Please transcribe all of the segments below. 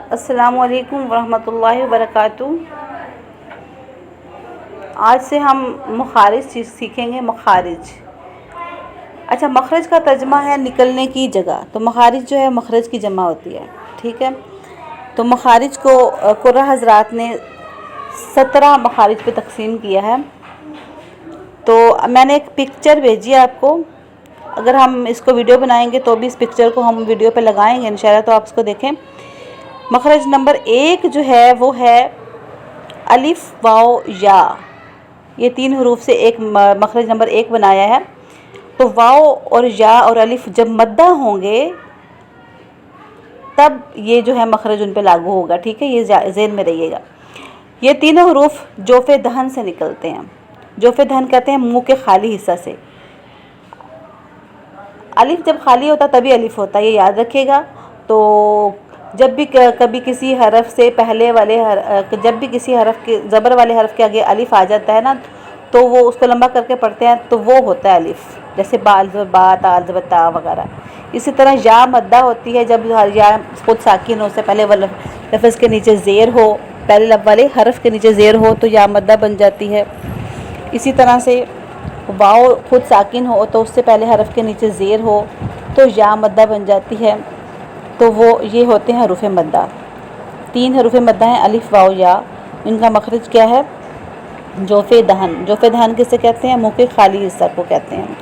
अस्सलामु अलैकुम वरहमतुल्लाहि वबरकातुहू। आज से हम मखारिज सीखेंगे। मखारिज, अच्छा, मखरज का तर्जमा है निकलने की जगह। तो मखारिज जो है मखरज की जमा होती है, ठीक है। तो मखारिज को कुर्रा हजरात ने 17 मखारिज पे तकसीम किया है। तो मैंने एक पिक्चर भेजी है आपको। अगर हम इसको वीडियो बनाएंगे तो भी इस पिक्चर को हम वीडियो पे लगाएंगे इंशाल्लाह, तो आप इसको देखें। मखरज नंबर 1 जो है वो है अलिफ वाओ या। ये 3 हरूफ से एक मखरज नंबर 1 बनाया है। तो वाओ और या और अलिफ जब मद्दा होंगे तब ये जो है मखरज उन पे लागू होगा, ठीक है। ये ज़हन में रहिएगा। ये तीनों हरूफ जोफ़े दहन से निकलते हैं। जोफ़े दहन कहते हैं मुंह के खाली हिस्सा से। अलिफ जब खाली होता तभी अलिफ होता है, ये याद रखिएगा। तो जब भी कभी किसी हरफ से पहले वाले जब भी किसी हरफ के ज़बर वाले हरफ के आगे अलिफ आ जाता है ना, तो वो उसको लंबा करके पढ़ते हैं तो वो होता है अलिफ। जैसे बाल बा ताल ता वगैरह। इसी तरह या मद्दा होती है जब या खुद साकिन हो, से पहले वाले लफ्ज़ के नीचे ज़ेर हो, पहले लब वाले हरफ के नीचे ज़ेर हो तो या मद्दा बन जाती है। इसी तरह से वाओ खुद साकिन हो तो उससे पहले हरफ के नीचे ज़ेर हो तो या मद्दा बन जाती है। तो वो ये होते हैं हरूफ मद्दा। 3 हरूफ मद्दा हैं, अलिफ वाओ या। इनका मखरज क्या है? जोफ़े दहन। जोफ़े दहन किसे कहते हैं? मुँह के खाली हिस्सा को कहते हैं।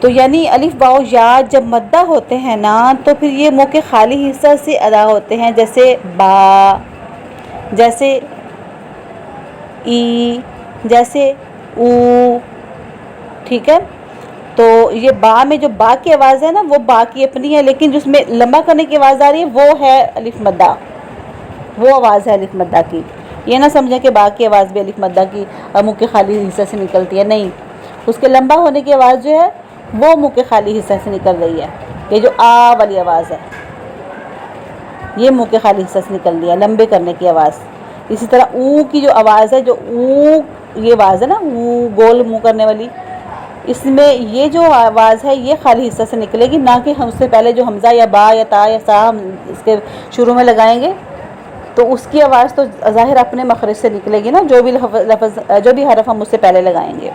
तो यानी अलिफ वाओ या जब मद्दा होते हैं ना, तो फिर ये मुँह के खाली हिस्सा से अदा होते हैं। जैसे बा, जैसे ई, जैसे ऊ, ठीक है। तो ये बा में जो बा की आवाज़ है ना, वो बा की अपनी है, लेकिन जिसमें लंबा करने की आवाज़ आ रही है वो है अलिफ मद्दा। वो आवाज़ है अलिफ मद्दा की। ये ना समझें कि बा की आवाज़ भी अलिफ मद्दा की मुँह के खाली हिस्से से निकलती है, नहीं। उसके लंबा होने की आवाज़ जो है वो मुँह के खाली हिस्से से निकल रही है। ये जो आ वाली आवाज़ है ये मुँह के खाली हिस्से से निकल रही है, लंबे करने की आवाज़। इसी तरह ऊ की जो आवाज़ है, जो ऊ ये आवाज़ है ना, ऊ गोल मुँह करने वाली, इसमें ये जो आवाज़ है ये खाली हिस्सा से निकलेगी, ना कि हम उससे पहले जो हमज़ा या बा या ता या सा हम इसके शुरू में लगाएंगे तो उसकी आवाज़ तो ज़ाहिर अपने मखरज से निकलेगी ना, जो भी हरफ हम उससे पहले लगाएंगे।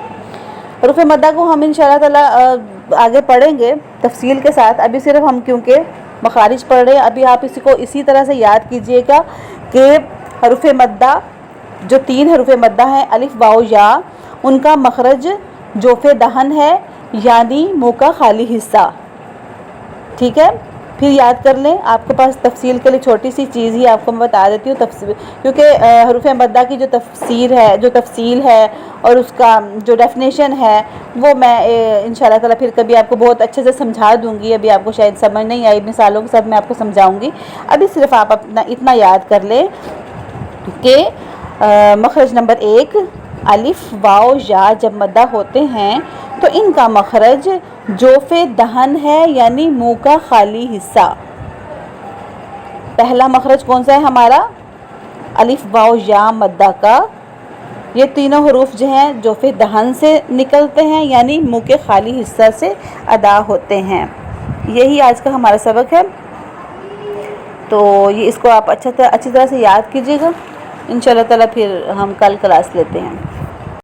हरूफ मद्दा को हम इंशाअल्लाह ताला आगे पढ़ेंगे तफसील के साथ। अभी सिर्फ हम क्योंकि मखारिज पढ़ रहे हैं, अभी आप इसी को इसी तरह से याद कीजिएगा कि हरूफ मद्दा जो 3 हरूफ मद्दा हैं अलिफ वाओ या, उनका मखरज जोफ़े दहन है, यानी मुँह का खाली हिस्सा, ठीक है। फिर याद कर लें। आपके पास तफसील के लिए छोटी सी चीज़ ही आपको मैं बता देती हूँ तफसील, क्योंकि हरूफ मद्दा की जो तफसील है और उसका जो डेफिनेशन है वो मैं इंशाअल्लाह ताला फिर कभी आपको बहुत अच्छे से समझा दूँगी। अभी आपको शायद समझ नहीं आई, मिसालों के साथ मैं आपको समझाऊँगी। अभी सिर्फ आप अपना इतना याद कर लें कि मखरज नंबर 1 अलिफ वाओ या जब मद्दा होते हैं तो इनका मखरज जोफ़े दहन है, यानी मुंह का खाली हिस्सा। पहला मखरज कौन सा है हमारा? अलिफ वाओ या मद्दा का। ये तीनों हरूफ जो हैं जोफ़े दहन से निकलते हैं, यानी मुंह के खाली हिस्सा से अदा होते हैं। यही आज का हमारा सबक है। तो ये इसको आप अच्छी तरह से याद कीजिएगा। इंशाअल्लाह ताला फिर हम कल क्लास लेते हैं।